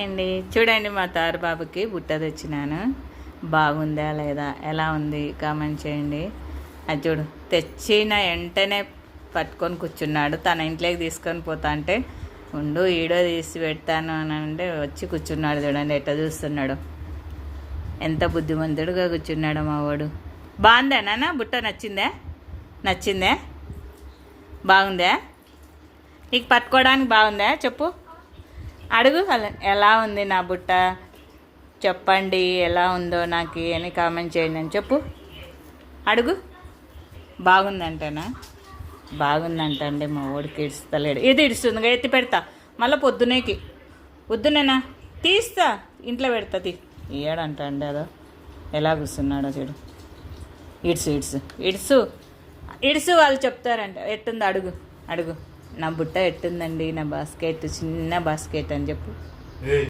అండి చూడండి మా తారు బాబుకి బుట్ట తెచ్చినాను. బాగుందా లేదా, ఎలా ఉంది కామెంట్ చేయండి. అది చూడు, తెచ్చిన వెంటనే పట్టుకొని కూర్చున్నాడు. తన ఇంట్లోకి తీసుకొని పోతా అంటే ఉండు ఈడో తీసి పెడతాను అని అంటే వచ్చి కూర్చున్నాడు. చూడండి ఎట్లా చూస్తున్నాడు, ఎంత బుద్ధిమంతుడుగా కూర్చున్నాడు మా వాడు. బాగుందా నాన్న బుట్ట? నచ్చిందే బాగుందా? నీకు పట్టుకోవడానికి బాగుందా చెప్పు, అడుగు. ఎలా ఉంది నా బుట్ట చెప్పండి, ఎలా ఉందో నాకు అని కామెంట్ చేయండి అని చెప్పు. అడుగు. బాగుందంటనా? బాగుందంటండి మా ఓడికి ఇడుస్తలేడు. ఇది ఇడుస్తుంది, ఎత్తి పెడతా మళ్ళీ పొద్దునేనా తీస్తా, ఇంట్లో పెడతా. ఇయ్యాడంటండి అదో ఎలా కూర్చున్నాడో చూడు. ఇడుసు వాళ్ళు చెప్తారంట. ఎట్టుంది అడుగు. నా బుట్ట ఎట్టుందండి, నా బాస్కెట్ చిన్న బాస్కెట్ అని చెప్పు.